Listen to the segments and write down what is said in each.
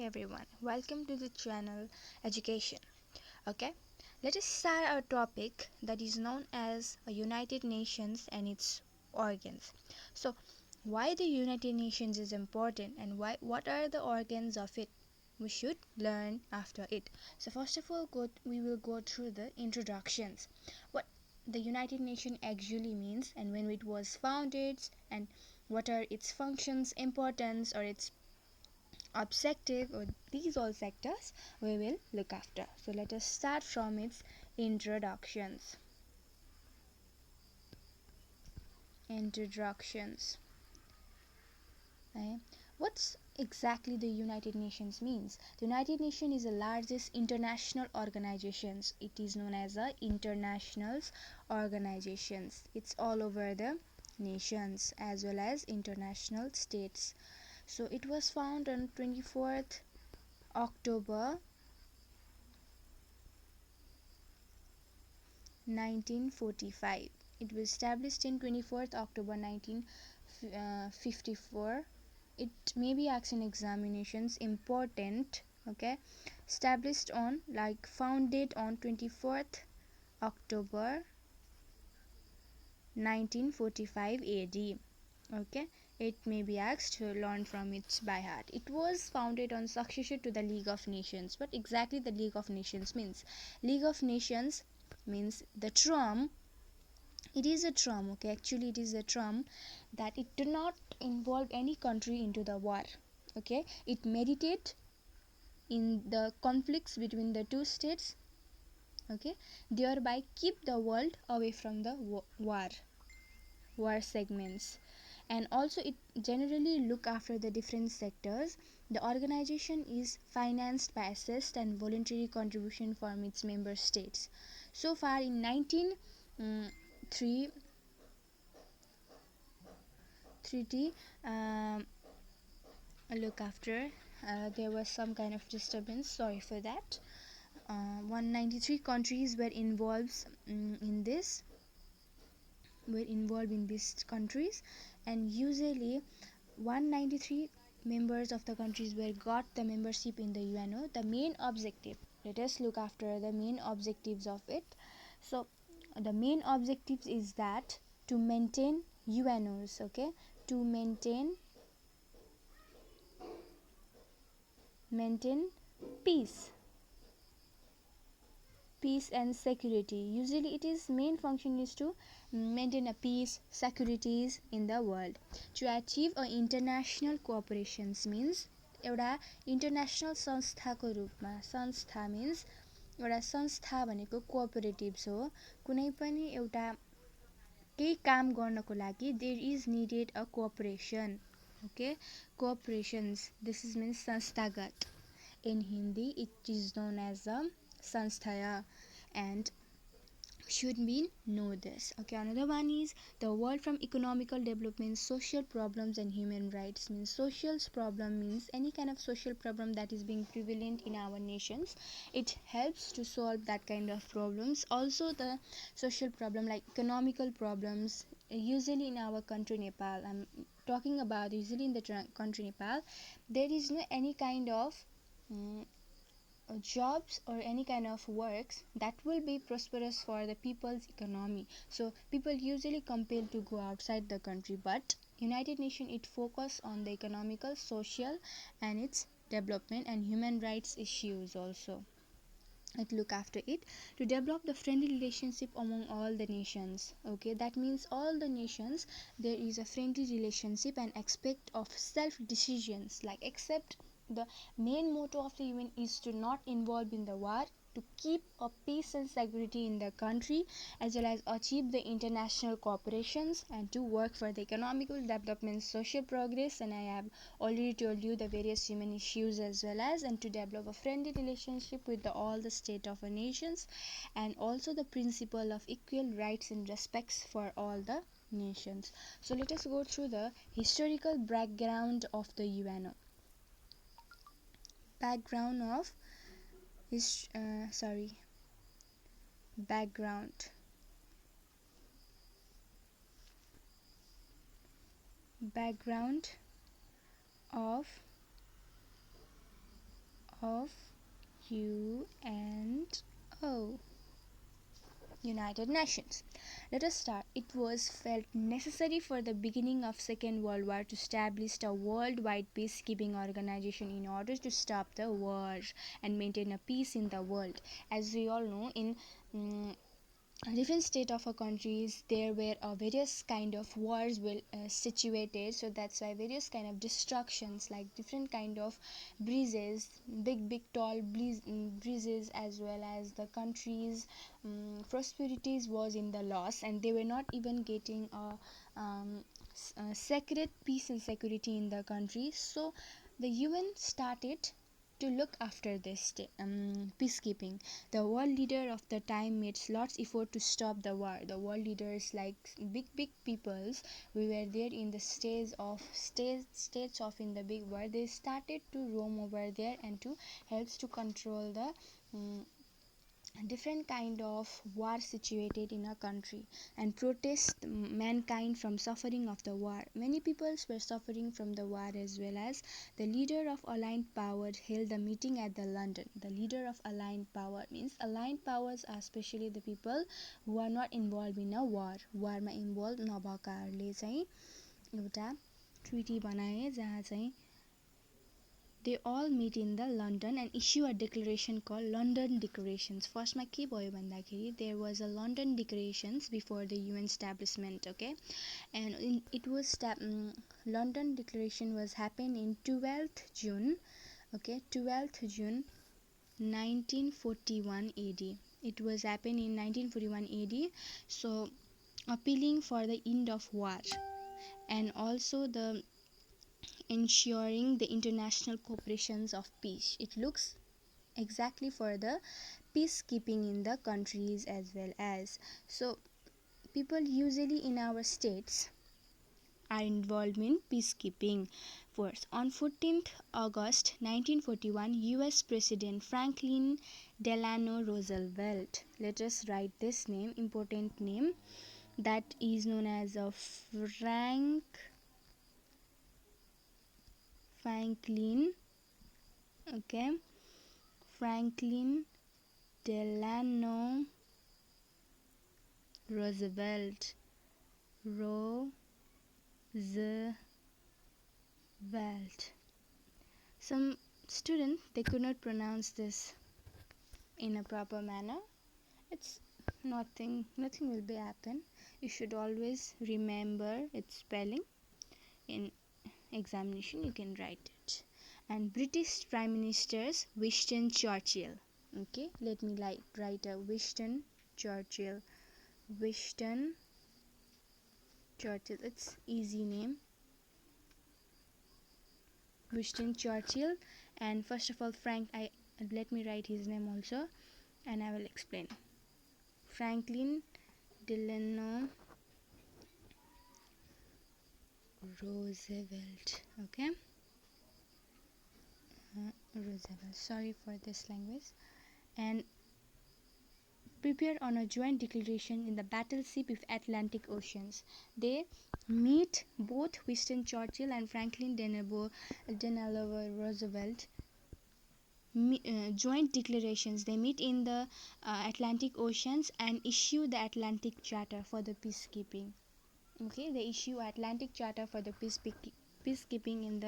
everyone, welcome to the channel Education. Okay, let us start our topic that is known as United Nations and its organs. So, why the United Nations is important and what are the organs of it? We should learn after it. So, first of all, we will go through the introductions. What the United Nations actually means and when it was founded and what are its functions, importance, or its objective, or these all sectors we will look after. So let us start from its introductions. Okay. What's exactly the United Nations means? The United Nations is the largest international organizations. It is known as the international organizations. It's all over the nations as well as international states. So it was founded on 24th October 1945. It was established in 24th October 1954. It may be asked in examinations. Important. Okay, established on like founded on 24th October 1945 AD. Okay, it may be asked to learn from it by heart. It was founded on successor to the League of Nations. What exactly the League of Nations means? League of Nations means the term. It is a term. Okay, actually it is a term that it do not involve any country into the war. Okay, it meditate in the conflicts between the two states. Okay, thereby keep the world away from the war segments, and also it generally look after the different sectors. The organization is financed by assessed and voluntary contribution from its member states. So far in 1903 treaty, look after, there was some kind of disturbance, sorry for that. 193 countries were involved in these countries, and usually 193 members of the countries were got the membership in the UNO. The main objective, let us look after the main objectives of it. So the main objectives is that to maintain UNOs. Okay, to maintain peace and security. Usually it is main function is to maintain a peace securities in the world. To achieve a international cooperations means एउटा international संस्थाको रूपमा, संस्था mince एउटा संस्था भनेको कोअपरेटिभ्स हो. कुनै पनि एउटा केही काम गर्नको लागि there is needed a cooperation. Okay, cooperations, this is means संस्थागत. In Hindi it is known as a sanstha, and should be know this. Okay, another one is the world from economical development, social problems and human rights. Means social problem means any kind of social problem that is being prevalent in our nations. It helps to solve that kind of problems. Also the social problem like economical problems, usually in our country Nepal, I'm talking about usually in the country Nepal, there is no any kind of jobs or any kind of works that will be prosperous for the people's economy. So people usually compelled to go outside the country, but United Nations it focus on the economical, social and its development and human rights issues also. It look after it to develop the friendly relationship among all the nations. Okay, that means all the nations there is a friendly relationship and aspect of self decisions, like accept the main motto of the UN is to not involve in the war, to keep a peace and security in the country, as well as achieve the international cooperations and to work for the economical development, social progress, and I have already told you the various human issues as well as, and to develop a friendly relationship with all the state of a nations, and also the principle of equal rights and respects for all the nations. So let us go through the historical background of the UNO. Background of background of of UNO, United Nations. Let us start. It was felt necessary for the beginning of Second World War to establish a worldwide peacekeeping organization in order to stop the war and maintain a peace in the world. As we all know, in different state of our countries there were various kind of wars will situated, so that's why various kind of destructions like different kind of breezes, big tall breezes, as well as the countries prosperities was in the loss, and they were not even getting a sacred peace and security in the country. So the UN started to look after this peacekeeping. The world leader of the time made lots effort to stop the war. The world leaders like big peoples, we were there in the states of in the big war. They started to roam over there and to helps to control the different kind of war situated in a country and protest mankind from suffering of the war. Many peoples were suffering from the war, as well as the leader of aligned power held a meeting at the London. The leader of aligned power means aligned powers are especially the people who are not involved in a war. वारमा involve नभएकाहरूले चाहिँ एउटा treaty बनाए जहाँ चाहिँ they all meet in the London and issue a declaration called London Declarations. First ma ke bhayo bhandakeri there was a London Declarations before the UN establishment, okay? And it was London Declaration was happened in 12th June, okay? 12th June 1941 AD. It was happened in 1941 AD, so appealing for the end of war and also the ensuring the international cooperations of peace. It looks exactly for the peacekeeping in the countries as well as. So people usually in our states are involved in peacekeeping. First, on 14th August 1941, US President Franklin Delano Roosevelt, let us write this name, important name, that is known as a Franklin, okay, Franklin Delano Roosevelt. Some students they could not pronounce this in a proper manner. It's nothing will be happen. You should always remember its spelling. In examination you can write it. And British Prime Ministers Winston Churchill. Okay, let me write a Winston Churchill. Winston Churchill. It's easy name. Winston Churchill. And first of all, let me write his name also, and I will explain. Franklin Delano Roosevelt. Okay. Roosevelt. Sorry for this language. And prepare on a joint declaration in the battleship of Atlantic Oceans. They meet both Winston Churchill and Franklin Delano Roosevelt. Joint declarations. They meet in the Atlantic Oceans and issue the Atlantic Charter for the peacekeeping. Okay, they issue Atlantic Charter for the peacekeeping in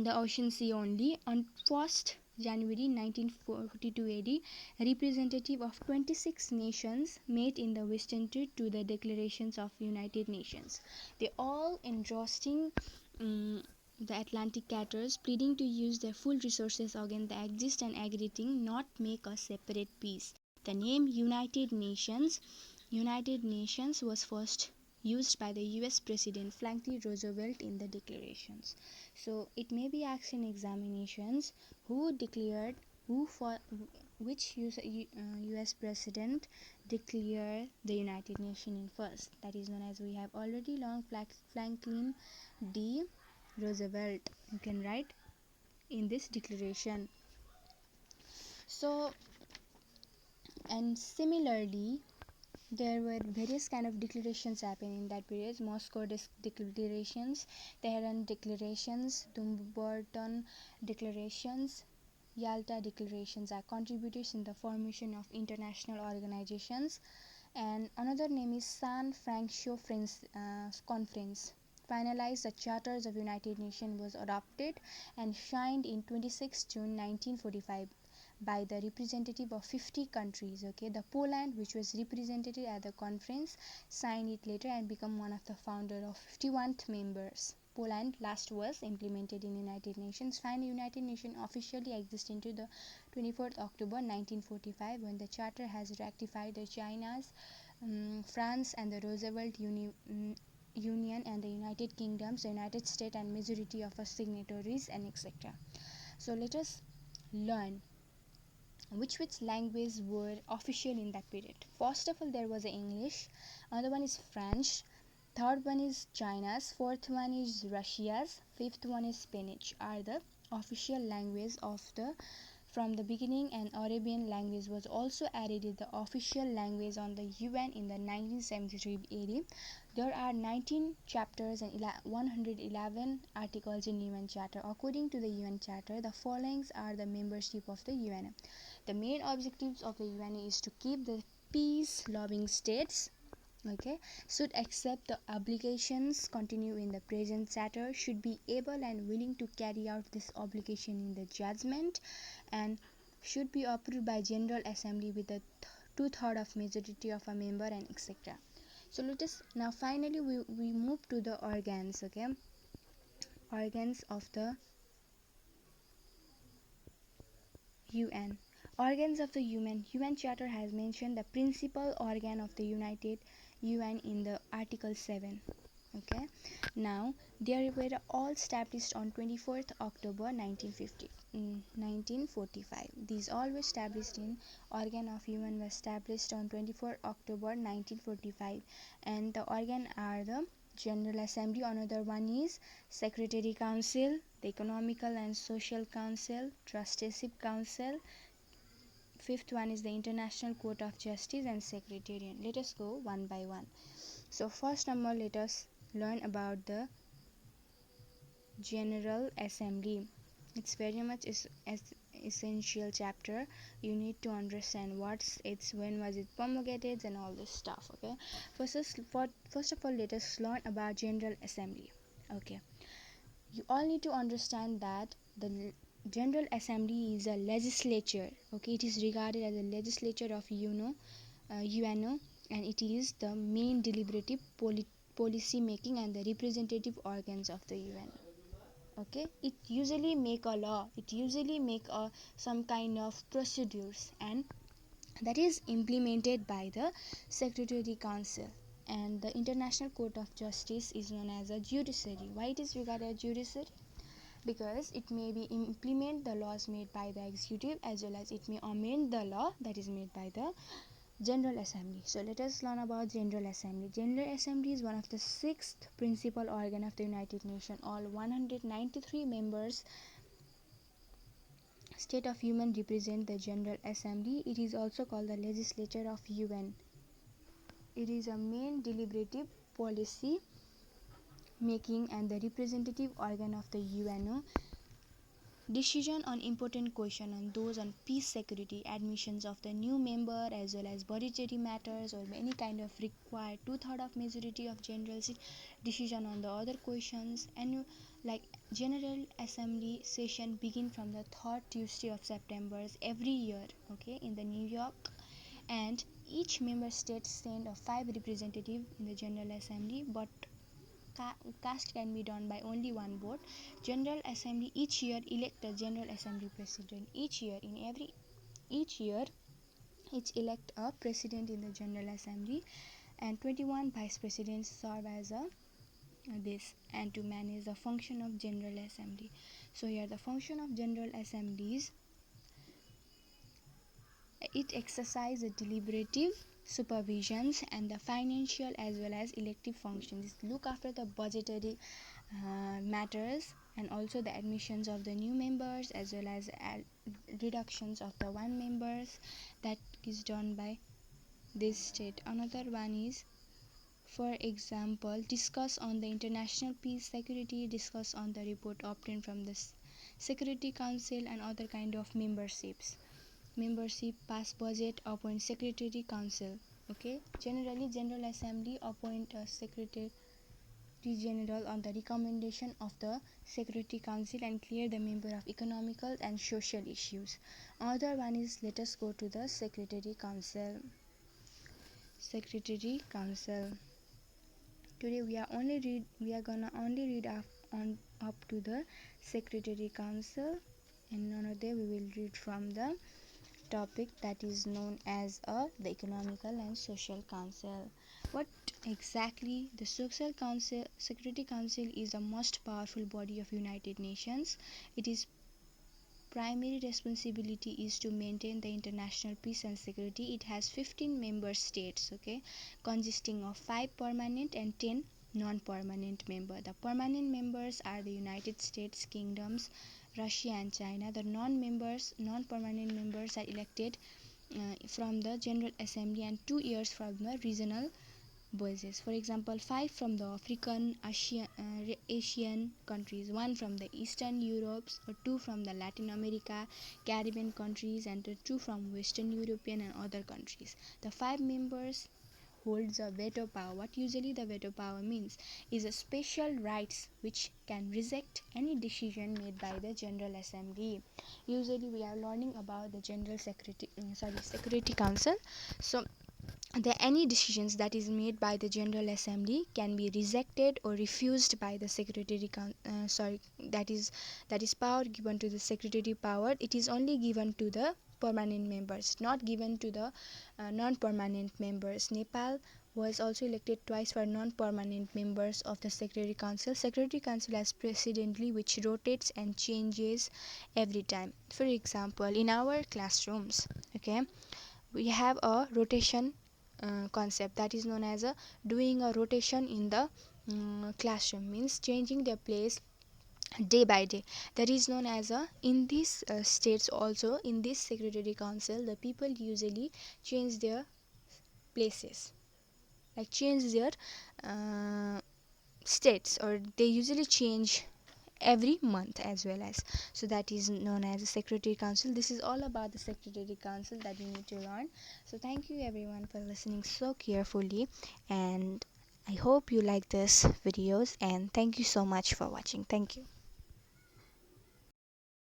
the ocean sea only. On 1st January 1942 AD, representative of 26 nations met in the Western to the declarations of United Nations. They all endorsing the Atlantic Charters, pleading to use their full resources against the exist and agreeing not make a separate peace. The name United Nations was first used by the US President Franklin Roosevelt in the declarations. So it may be asked in examinations which US President declared the United Nations in first. That is known as, we have already learned, Franklin D. Roosevelt. You can write in this declaration. So, and similarly, there were various kind of declarations happening in that period. Moscow declarations, Tehran declarations, Dumbarton declarations, Yalta declarations are contributors in the formation of international organizations, and another name is San Francisco Conference. Finalized the Charters of United Nations was adopted and signed in 26 June 1945 by the representative of 50 countries. Okay, the Poland, which was represented at the conference, signed it later and become one of the founder of 51 members. Poland last was implemented in United Nations. Finally, United Nations officially existed to the 24th October 1945 when the Charter has ratified the China's, France and the Roosevelt Union and the United Kingdoms, the United States and majority of us signatories and etc. So let us learn which language were official in that period. First of all, there was English, another one is French, third one is China's, fourth one is Russia's, fifth one is Spanish are the official language of the from the beginning, and Arabian language was also added as the official language on the UN in the 1973 AD. There are 19 chapters and 111 articles in UN Charter. According to the UN Charter, the following are the membership of the UN. The main objectives of the UN is to keep the peace-loving states, okay, should accept the obligations continue in the present charter, should be able and willing to carry out this obligation in the judgment, and should be approved by General Assembly with a two-third of majority of a member and etc. So let us now finally we move to the organs. Okay, organs of the UN. Organs of the UN Charter has mentioned the principal organ of the United UN in the Article 7. Okay, now they were all established on 24th October 1945. These all were established in organ of UN was established on 24th October 1945, and the organ are the General Assembly, another one is Secretary Council, the Economical and Social Council, Trusteeship Council, fifth one is the International Court of Justice, and Secretariat. Let us go one by one. So first number, let us learn about the General Assembly. It's very much essential chapter. You need to understand when was it promulgated and all this stuff. Okay, first of all, let us learn about General Assembly. Okay, you all need to understand that the General Assembly is a legislature. Okay, it is regarded as a legislature of UNO, and it is the main deliberative policy making and the representative organs of the UN. Okay, it usually make a law, it usually make some kind of procedures, and that is implemented by the Secretary Council. And the International Court of Justice is known as a judiciary. Why it is regarded as judiciary? Because it may be implement the laws made by the executive as well as it may amend the law that is made by the General Assembly. So let us learn about General Assembly. General Assembly is one of the sixth principal organ of the United Nations. All 193 members state of UN represent the General Assembly. It is also called the legislature of UN. It is a main deliberative policy making and the representative organ of the UNO. Decision on important question on those on peace, security, admissions of the new member as well as budgetary matters or any kind of required two-thirds of majority of general seat. Decision on the other questions, and like General Assembly session begin from the third Tuesday of September every year. Okay, in the New York, and each member state send a 5 representative in the General Assembly, but cast can be done by only one vote. General Assembly each year elect a General Assembly president. Each year each elect a president in the General Assembly, and 21 vice presidents serve as this and to manage the function of General Assembly. So here the function of General Assemblies, it exercises the deliberative supervisions and the financial as well as elective functions. Look after the budgetary matters and also the admissions of the new members as well as reductions of the one members, that is done by this state. Another one is, for example, discuss on the international peace, security, discuss on the report obtained from the Security Council and other kind of membership pass budget, appoint Secretary Council. Okay, generally General Assembly appoint a Secretary General on the recommendation of the Security Council and clear the member of economical and social issues. Other one is, let us go to the Secretary Council. Secretary Council. Today we are gonna only read up to the Secretary Council, and another we will read from the topic that is known as the Economical and Social Council. What exactly the Social Council? Security Council is the most powerful body of United Nations. It is primary responsibility is to maintain the international peace and security. It has 15 member states, okay, consisting of 5 permanent and 10 non-permanent members. The permanent members are the United States, Kingdoms, Russia and China. The non-permanent members are elected from the General Assembly and 2 years from the regional basis. For example, 5 from the African, Asian countries, 1 from the Eastern Europe, or 2 from the Latin America, Caribbean countries, and 2 from Western European and other countries. The 5 members holds a veto power. What usually the veto power means is a special rights which can reject any decision made by the General Assembly. Usually we are learning about the Security Council. So any decisions that is made by the General Assembly can be rejected or refused by the that is power given to the Secretary power. It is only given to the permanent members, not given to the non-permanent members. Nepal was also elected twice for non-permanent members of the Secretary Council. Secretary Council has presidently which rotates and changes every time. For example, in our classrooms, okay, we have a rotation concept that is known as a doing a rotation in the classroom, means changing their place day by day. That is known as a, in these states also, in this Secretary Council, the people usually change their places, like change their uh, states, or they usually change every month as well as. So that is known as the Secretary Council. This is all about the Secretary Council that you need to learn. So thank you everyone for listening so carefully, and I hope you like this videos, and thank you so much for watching. Thank you.